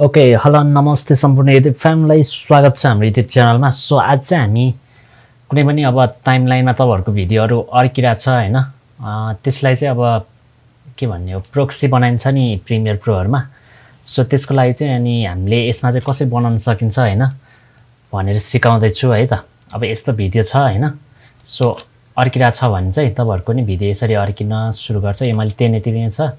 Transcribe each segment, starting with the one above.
Okay hello नमस्ते सम्पूर्ण YouTube फ्यामिलीलाई स्वागत छ हाम्रो युट्युब च्यानलमा। सो आज चाहिँ हामी कुनै पनि अब टाइमलाइनमा तपाईहरुको भिडियोहरु अड्किरहेछ हैन, त्यसलाई चाहिँ अब के भन्ने हो प्रोक्सी बनाइन्छ नि प्रिमियर प्रोहरुमा। सो त्यसको लागि चाहिँ अनि हामीले यसमा चाहिँ कसरी बनाउन सकिन्छ हैन भनेर सिकाउँदै छु है त। अब यस्तो भिडियो छ हैन, सो अड्किरहेछ भने चाहिँ तपाईहरुको नि भिडियो यसरी अड्किन सुरु गर्छ। यो मैले 1080 छ।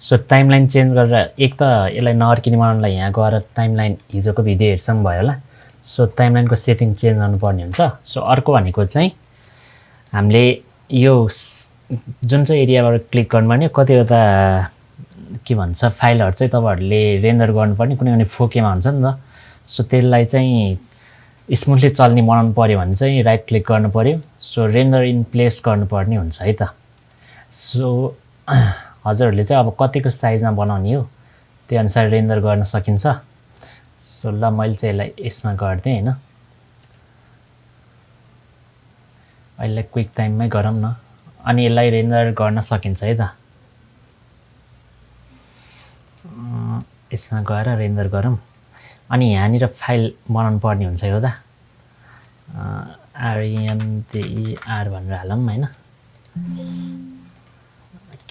सो टाइमलाइन चेन्ज गरेर एक त यसलाई नअड्किने बनाउनलाई यहाँ गएर टाइमलाइन हिजोको भिडियो हेर्छौं भयो होला। सो टाइमलाइनको सेटिङ चेन्ज गर्नुपर्ने हुन्छ। सो अर्को भनेको चाहिँ हामीले यो जुन चाहिँ एरियाबाट क्लिक गर्नुपर्ने कतिवटा के भन्छ फाइलहरु चाहिँ तपाईहरुले रेन्डर गर्नुपर्ने कुनै फोकेमा हुन्छ नि त। सो त्यसलाई चाहिँ स्मुथली चल्ने बनाउनु पर्यो भने चाहिँ राइट क्लिक गर्नु पर्यो। सो रेन्डर इन प्लेस गर्नुपर्ने हुन्छ है त। सो हजुरहरुले चाहिँ अब कतिको साइजमा बनाउने हो त्यो अनुसार रेन्डर गर्न सकिन्छ। सो ल मैले चाहिँ यसलाई यसमा गर्दै हैन, अहिले क्विक टाइममै गरौँ न अनि यसलाई रेन्डर गर्न सकिन्छ है त। यसमा गएर रेन्डर गरौँ अनि यहाँनिर फाइल बनाउनु पर्ने हुन्छ यो त RENDER भनेर हालौँ हैन,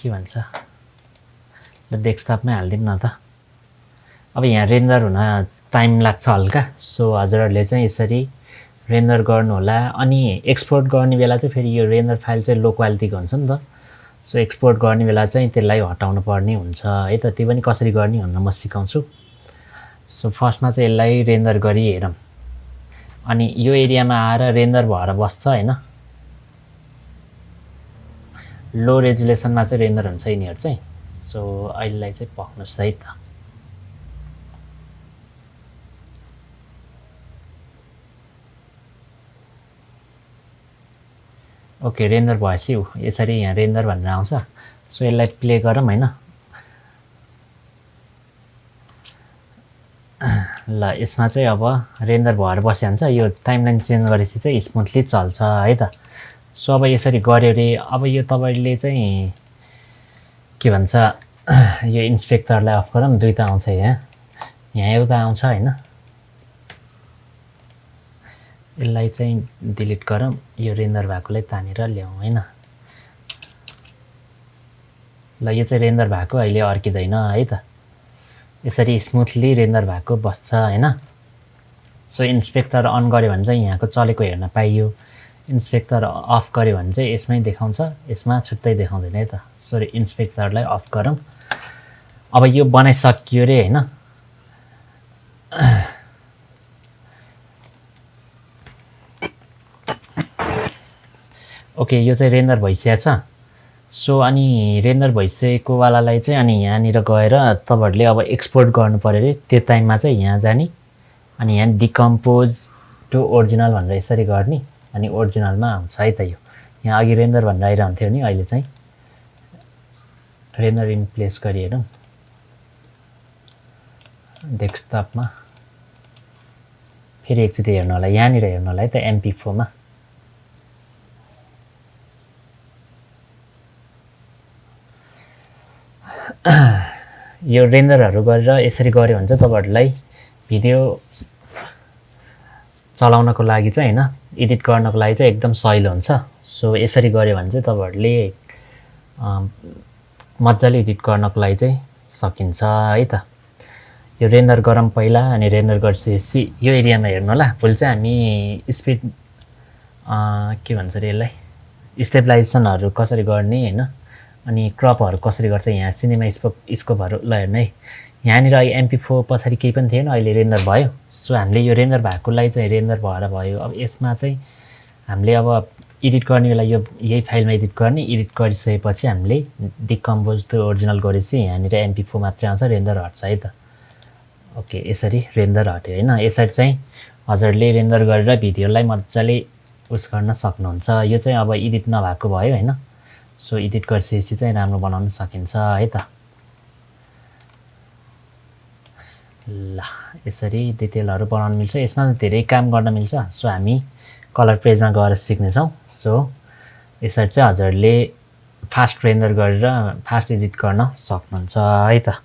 के भन्छ ल डेस्कटपमै हाल्दिम न त। अब यहाँ रेन्डर हुन टाइम लाग्छ हल्का। सो हजुरहरुले चाहिँ यसरी रेन्डर गर्नु होला। अनि एक्सपोर्ट गर्ने बेला चाहिँ फेरि यो रेन्डर फाइल चाहिँ लो क्वालिटीको हुन्छ नि त। सो एक्सपोर्ट गर्ने बेला चाहिँ त्यसलाई हटाउनु पर्ने हुन्छ है त। त्यो पनि कसरी गर्ने भनेर म सिकाउँछु। सो फर्स्टमा चाहिँ यसलाई रेन्डर गरी हेरौँ अनि यो एरियामा आएर रेन्डर भएर बस्छ हैन। लो रेजुलेसनमा चाहिँ रेन्डर हुन्छ यिनीहरु चाहिँ। सो अहिलेलाई चाहिँ पक्नुस् है त। ओके रेन्डर भएपछि यसरी यहाँ रेन्डर भनेर आउँछ। सो यसलाई प्ले गरौँ हैन। ल यसमा चाहिँ अब रेन्डर भएर बसिहाल्छ। यो टाइमलाइन चेन्ज गरेपछि चाहिँ स्मुथली चल्छ है त। सो अब यसरी गर्यो रे। अब यो तपाईले चाहिँ के भन्छ यो इन्स्पेक्टरलाई अफ गरौँ। दुईटा आउँछ यहाँ एउटा आउँछ हैन, यसलाई चाहिँ डिलिट गरौँ। यो रेन्डर भएकोलाई तानेर ल्याउँ हैन। ल यो चाहिँ रेन्डर भएको अहिले अड्किदैन है त। यसरी स्मुथली रेन्डर भएको बस्छ हैन। सो इन्स्पेक्टर अन गर्यो भने चाहिँ यहाँको चलेको हेर्न पाइयो। इन्स्पेक्टर अफ गर्यो भने चाहिँ यसमै देखाउँछ, यसमा छुट्टै देखाउँदैन है त। सरी इन्स्पेक्टरलाई अफ गरौँ। अब यो बनाइसकियो रे हैन। ओके यो चाहिँ रेन्डर भइसकेको छ। सो अनि रेन्डर भइसकेको वालालाई चाहिँ अनि यहाँनिर गएर तपाईहरुले अब एक्सपोर्ट गर्नु पर्यो रे। त्यो टाइममा चाहिँ यहाँ जाने अनि यहाँ डिकम्पोज टु ओरिजिनल भनेर यसरी गर्ने अनि ओरिजिनलमा आउँछ है त। यो यहाँ अघि रेन्डर भनेर आइरहन्थ्यो नि, अहिले चाहिँ रेन्डर इन प्लेस गरी हेरौँ डेस्कटपमा। फेरि एकचोटि हेर्नु होला, यहाँनिर हेर्नु होला है त MP4 मा। यो रेन्डरहरु गरेर यसरी गर्यो भने चाहिँ तपाईहरुलाई भिडियो चलाउनको लागि चाहिँ हैन, एडिट गर्नको लागि चाहिँ एकदम सजिलो हुन्छ। सो यसरी गर्यो भने चाहिँ तपाईहरुले मज्जाले एडिट गर्नको लागि चाहिँ सकिन्छ है त। यो रेन्डर गरौँ पहिला अनि रेन्डर गरेपछि यो एरियामा हेर्नु होला। फुल चाहिँ हामी स्पिड के भन्छ रे यसलाई स्टेबलाइजेसनहरु कसरी गर्ने हैन अनि क्रपहरु कसरी गर्छ यहाँ सिनेमा स्कोपहरु ल हेर्नु है। यहाँनिर MP4 पछाडी केही पनि थिएन, अहिले रेन्डर भयो। सो हामीले यो रेन्डर भएकोलाई चाहिँ रेन्डर भएर भयो। अब यसमा चाहिँ हामीले अब एडिट गर्ने बेला यो यही फाइलमा एडिट गर्ने। एडिट गरिसकेपछि हामीले डिकम्पोज टु ओरिजिनल गरेपछि यहाँनिर MP4 मात्रै आउँछ, रेन्डर हट्छ है त। ओके यसरी रेन्डर हट्यो हैन। यसरी चाहिँ हजुरले रेन्डर गरेर भिडियोलाई मज्जाले उस गर्न सक्नुहुन्छ। यो चाहिँ अब एडिट नभएको भयो हैन। सो एडिट गरिसकेपछि चाहिँ राम्रो बनाउन सकिन्छ है त। ल यसरी डिटेलहरु बनाउन मिल्छ। यसमा धेरै काम गर्न मिल्छ। सो हामी कलर पेजमा गएर सिक्ने छौं। सो यसरी चाहिँ हजुरले फास्ट रेन्डर गरेर फास्ट एडिट गर्न सक्नुहुन्छ है त।